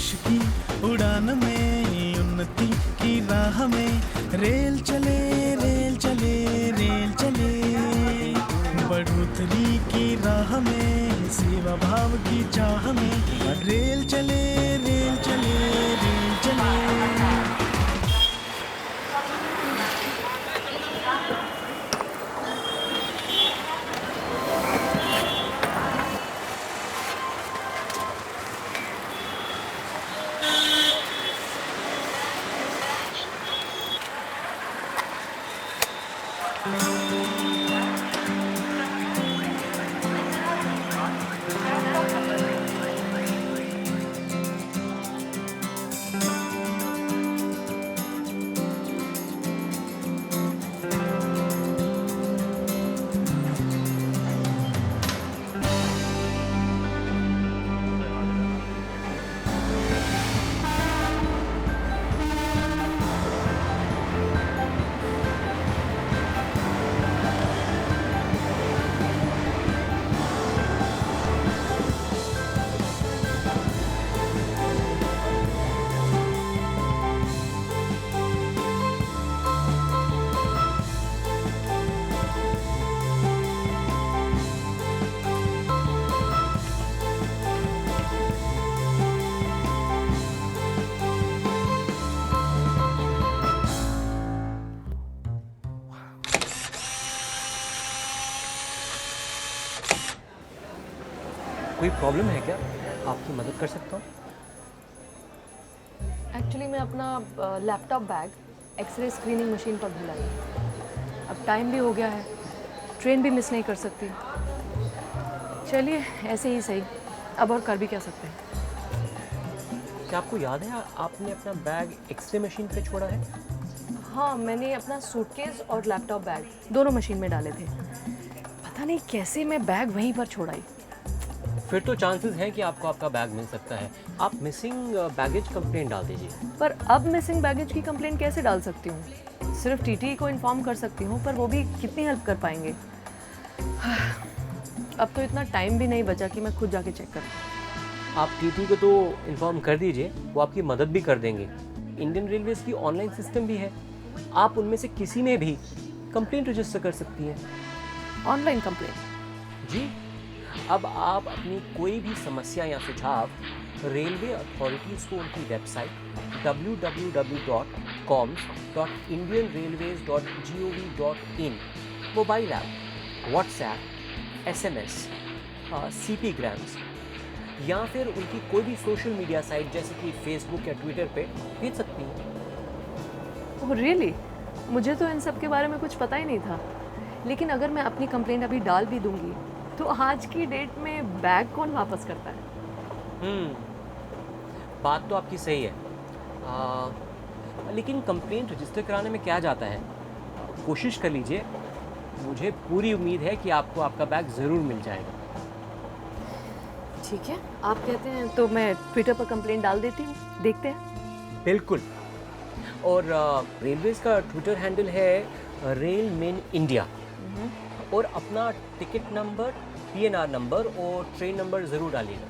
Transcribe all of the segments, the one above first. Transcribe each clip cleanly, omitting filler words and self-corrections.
देश की उड़ान में, उन्नति की राह में, रेल चले रेल चले रेल चले, बढ़ोतरी की राह में, सेवा भाव की चाह में, रेल चले रेल चले रेल चले। कोई प्रॉब्लम है क्या? आपकी मदद कर सकता हूँ? एक्चुअली मैं अपना laptop bag x-ray screening machine पर भूला गई। अब टाइम भी हो गया है, ट्रेन भी मिस नहीं कर सकती। चलिए ऐसे ही सही, अब और कर भी क्या सकते हैं। क्या आपको याद है आपने अपना बैग एक्सरे मशीन पे छोड़ा है? हाँ, मैंने अपना सूटकेस और लैपटॉप बैग दोनों मशीन में डाले थे। पता नहीं कैसे मैं बैग वहीं पर छोड़ाई। फिर तो चांसेस हैं कि आपको आपका बैग मिल सकता है। आप मिसिंग बैगेज कंप्लेंट डाल दीजिए। पर अब मिसिंग बैगेज की कंप्लेंट कैसे डाल सकती हूँ? सिर्फ टीटी को इन्फॉर्म कर सकती हूँ, पर वो भी कितनी हेल्प कर पाएंगे। अब तो इतना टाइम भी नहीं बचा कि मैं खुद जाके चेक करूँ। आप टीटी को तो इन्फॉर्म कर दीजिए, वो आपकी मदद भी कर देंगे। इंडियन रेलवेज की ऑनलाइन सिस्टम भी है, आप उनमें से किसी में भी कंप्लेंट रजिस्टर कर सकती हैं। Online complaint? जी, अब आप अपनी कोई भी समस्या या सुझाव रेलवे अथॉरिटीज़ को उनकी website www.coms.indianrailways.gov.in, mobile app, WhatsApp, SMS, CP grams या फिर उनकी कोई भी सोशल मीडिया साइट जैसे कि फेसबुक या ट्विटर पे भेज सकती हैं। Oh really? मुझे तो इन सब के बारे में कुछ पता ही नहीं था। लेकिन अगर मैं अपनी कंप्लेंट अभी डाल भी दूंगी तो आज की डेट में बैग कौन वापस करता है? बात तो आपकी सही है, लेकिन कंप्लेंट रजिस्टर कराने में क्या जाता है? कोशिश कर लीजिए, मुझे पूरी उम्मीद है कि आपको आपका बैग ज़रूर मिल जाएगा। ठीक है, आप कहते हैं तो मैं ट्विटर पर कंप्लेंट डाल देती हूँ, देखते हैं। बिल्कुल। और रेलवेज़ का ट्विटर हैंडल है रेल मेन इंडिया, और अपना टिकट नंबर, PNR नंबर और ट्रेन नंबर ज़रूर डालिएगा।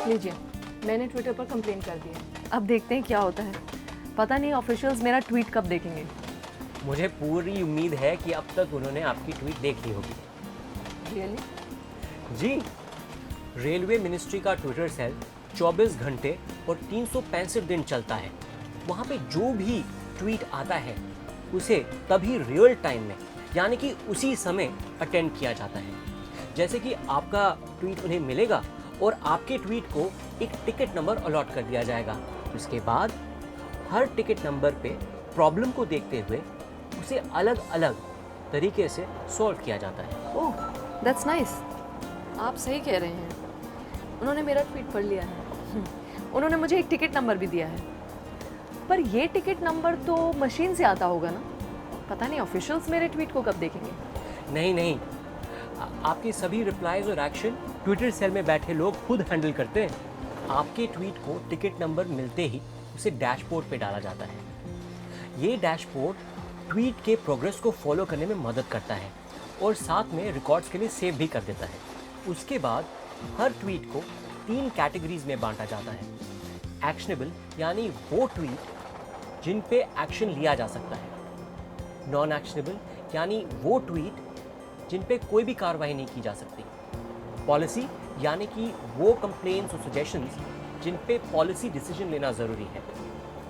लीजिए, मैंने ट्विटर पर कंप्लेंट कर दी है। अब देखते हैं क्या होता है। पता नहीं ऑफिशियल्स मेरा ट्वीट कब देखेंगे। मुझे पूरी उम्मीद है कि अब तक उन्होंने आपकी ट्वीट देख ली होगी। रियली? जी, रेलवे मिनिस्ट्री का ट्विटर सेल 24 घंटे और 365 दिन चलता है। वहाँ पे जो भी ट्वीट आता है उसे तभी रियल टाइम में, यानी कि उसी समय अटेंड किया जाता है। जैसे कि आपका ट्वीट उन्हें मिलेगा और आपके ट्वीट को एक टिकट नंबर अलॉट कर दिया जाएगा। उसके बाद हर टिकट नंबर पे प्रॉब्लम को देखते हुए उसे अलग अलग तरीके से सॉल्व किया जाता है। ओह, दैट्स नाइस। आप सही कह रहे हैं, उन्होंने मेरा ट्वीट पढ़ लिया है। उन्होंने मुझे एक टिकट नंबर भी दिया है, पर ये टिकट नंबर तो मशीन से आता होगा ना? पता नहीं ऑफिशियल्स मेरे ट्वीट को कब देखेंगे। नहीं, आपके सभी रिप्लाईज और एक्शन ट्विटर सेल में बैठे लोग खुद हैंडल करते हैं। आपके ट्वीट को टिकट नंबर मिलते ही उसे डैशबोर्ड पे डाला जाता है। ये डैशबोर्ड ट्वीट के प्रोग्रेस को फॉलो करने में मदद करता है और साथ में रिकॉर्ड्स के लिए सेव भी कर देता है। उसके बाद हर ट्वीट को 3 कैटेगरीज में बांटा जाता है। एक्शनेबल यानी वो ट्वीट जिन पे एक्शन लिया जा सकता है। नॉन एक्शनेबल यानी वो ट्वीट जिन पे कोई भी कार्रवाई नहीं की जा सकती। पॉलिसी यानी कि वो कंप्लेंट्स और सजेशंस जिन पे पॉलिसी डिसीजन लेना ज़रूरी है।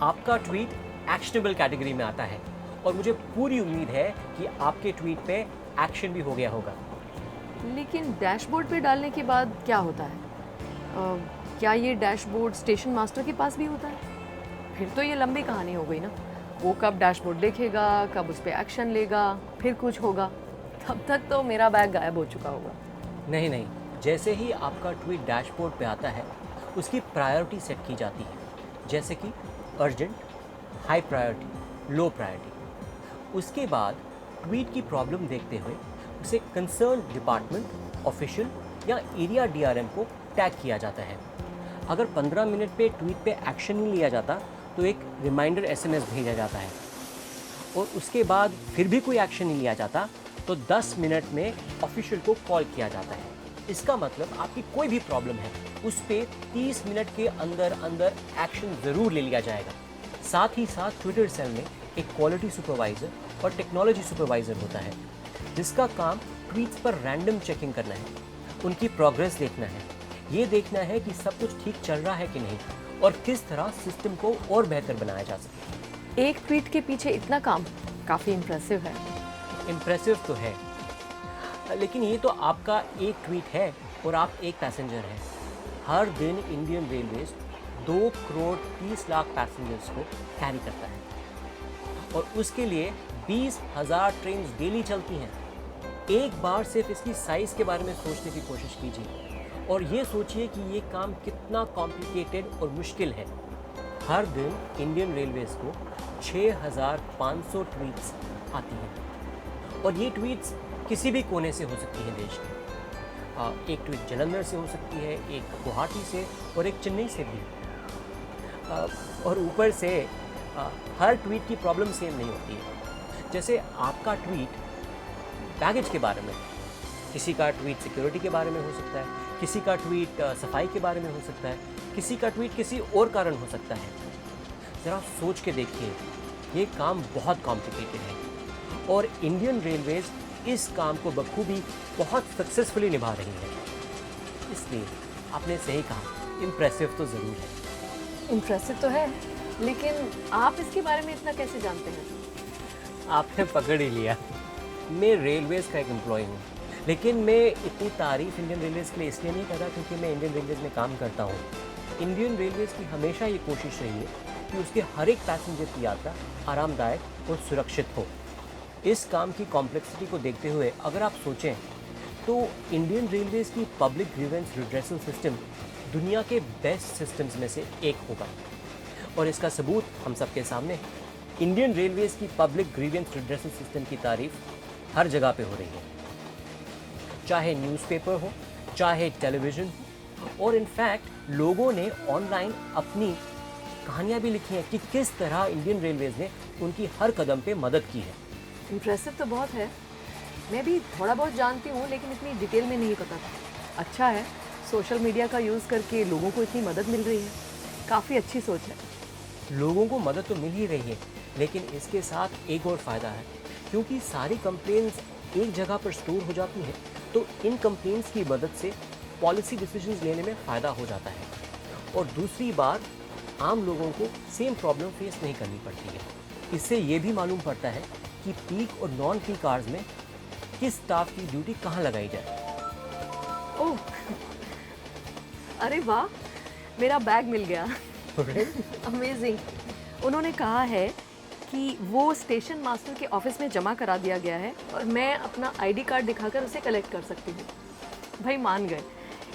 आपका ट्वीट एक्शनेबल कैटेगरी में आता है और मुझे पूरी उम्मीद है कि आपके ट्वीट पे एक्शन भी हो गया होगा। लेकिन डैशबोर्ड पे डालने के बाद क्या होता है? क्या ये डैशबोर्ड स्टेशन मास्टर के पास भी होता है? फिर तो ये लंबी कहानी हो गई ना। वो कब डैशबोर्ड देखेगा, कब उस पर एक्शन लेगा, फिर कुछ होगा, तब तक तो मेरा बैग गायब हो चुका होगा। नहीं नहीं, जैसे ही आपका ट्वीट डैशबोर्ड पे आता है उसकी प्रायोरिटी सेट की जाती है, जैसे कि urgent, high priority, low priority. उसके बाद ट्वीट की प्रॉब्लम देखते हुए उसे कंसर्न डिपार्टमेंट, ऑफिशियल या एरिया डीआरएम को टैग किया जाता है। अगर 15 मिनट पे ट्वीट पे एक्शन नहीं लिया जाता तो एक रिमाइंडर एसएमएस भेजा जाता है, और उसके बाद फिर भी कोई एक्शन नहीं लिया जाता तो 10 मिनट में ऑफिशियल को कॉल किया जाता है। इसका मतलब आपकी कोई भी प्रॉब्लम है उस पर 30 मिनट के अंदर अंदर एक्शन ज़रूर ले लिया जाएगा। साथ ही साथ ट्विटर सेल में एक क्वालिटी सुपरवाइज़र और टेक्नोलॉजी सुपरवाइज़र होता है जिसका काम ट्वीट्स पर रैंडम चेकिंग करना है, उनकी प्रोग्रेस देखना है, ये देखना है कि सब कुछ ठीक चल रहा है कि नहीं और किस तरह सिस्टम को और बेहतर बनाया जा सके। एक ट्वीट के पीछे इतना काम काफ़ी इम्प्रेसिव है। इम्प्रेसिव तो है, लेकिन ये तो आपका एक ट्वीट है और आप एक पैसेंजर हैं। हर दिन Indian railways 2 crore 30 lakh passengers को कैरी करता है और उसके लिए 20,000 ट्रेन डेली चलती हैं। एक बार सिर्फ इसकी साइज़ के बारे में सोचने की कोशिश कीजिए और ये सोचिए कि ये काम कितना कॉम्प्लिकेटेड और मुश्किल है। हर दिन इंडियन रेलवेज को 6,500 ट्वीट्स आती हैं और ये ट्वीट्स किसी भी कोने से हो सकती है देश के। एक ट्वीट जलंधर से हो सकती है, एक गुवाहाटी से और एक चेन्नई से भी। और ऊपर से हर ट्वीट की प्रॉब्लम सेम नहीं होती है। जैसे आपका ट्वीट बैगेज के बारे में, किसी का ट्वीट सिक्योरिटी के बारे में हो सकता है, किसी का ट्वीट सफाई के बारे में हो सकता है, किसी का ट्वीट किसी और कारण हो सकता है। ज़रा सोच के देखिए, ये काम बहुत कॉम्प्लिकेटेड है और इंडियन रेलवेज इस काम को बखूबी बहुत सक्सेसफुली निभा रही है। इसलिए आपने सही कहा, इम्प्रेसिव तो ज़रूर है। इम्प्रेसिव तो है, लेकिन आप इसके बारे में इतना कैसे जानते हैं? आपने पकड़ ही लिया। मैं रेलवेज़ का एक एम्प्लॉय हूँ, लेकिन मैं इतनी तारीफ़ इंडियन रेलवेज़ के लिए इसलिए नहीं करता क्योंकि मैं इंडियन रेलवेज़ में काम करता हूँ। इंडियन रेलवेज़ की हमेशा ये कोशिश रही है कि उसके हर एक पैसेंजर की यात्रा आरामदायक और सुरक्षित हो। इस काम की कॉम्प्लेक्सिटी को देखते हुए अगर आप सोचें तो इंडियन रेलवेज़ की पब्लिक ग्रीवेंस रिड्रेसल सिस्टम दुनिया के बेस्ट सिस्टम्स में से एक होगा और इसका सबूत हम सबके सामने है। इंडियन रेलवेज़ की पब्लिक ग्रीवेंस रिड्रेसल सिस्टम की तारीफ हर जगह पे हो रही है, चाहे न्यूज़पेपर हो, चाहे टेलीविज़न हो, और इनफैक्ट लोगों ने ऑनलाइन अपनी कहानियाँ भी लिखी हैं कि किस तरह इंडियन रेलवेज़ ने उनकी हर कदम पे मदद की है। इम्प्रेसिव तो बहुत है। मैं भी थोड़ा बहुत जानती हूँ, लेकिन इतनी डिटेल में नहीं पता था। अच्छा है, सोशल मीडिया का यूज़ करके लोगों को इतनी मदद मिल रही है। काफ़ी अच्छी सोच है। लोगों को मदद तो मिल ही रही है, लेकिन इसके साथ एक और फ़ायदा है, क्योंकि सारी कंप्लेंट्स एक जगह पर स्टोर हो जाती हैं तो इन कंप्लेंट्स की मदद से पॉलिसी डिसीजंस लेने में फ़ायदा हो जाता है और दूसरी बार आम लोगों को सेम प्रॉब्लम फेस नहीं करनी पड़ती है। इससे ये भी मालूम पड़ता है कि पीक और नॉन पीक आवर्स में किस स्टाफ की ड्यूटी कहाँ लगाई जाए। ओह, अरे वाह, मेरा बैग मिल गया। अमेजिंग। उन्होंने कहा है कि वो स्टेशन मास्टर के ऑफिस में जमा करा दिया गया है और मैं अपना आईडी कार्ड दिखाकर उसे कलेक्ट कर सकती हूँ। भाई मान गए,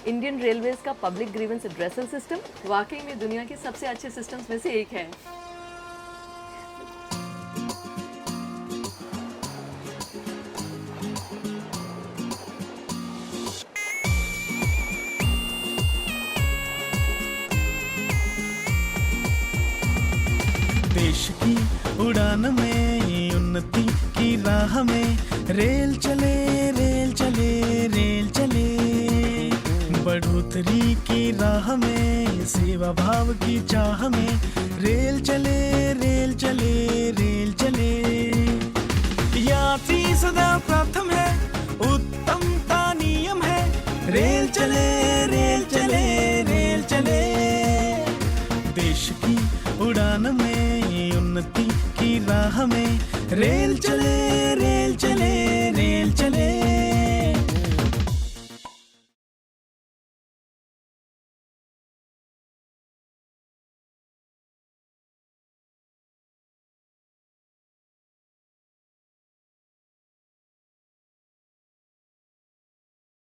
इंडियन रेलवेज का पब्लिक ग्रीवेंस एड्रेसल सिस्टम वाकई में दुनिया के सबसे अच्छे सिस्टम्स में से एक है। देश की उड़ान में, उन्नति की राह में, रेल चले रेल चले रेल चले, बढ़ोतरी की राह में, सेवा भाव की चाह में, रेल चले रेल चले रेल चले। यात्री सदा प्रथम है, उत्तमता नियम है, रेल चले रेल चले रेल चले। देश की उड़ान में, उन्नति की राह में, रेल चले रेल चले रेल चले।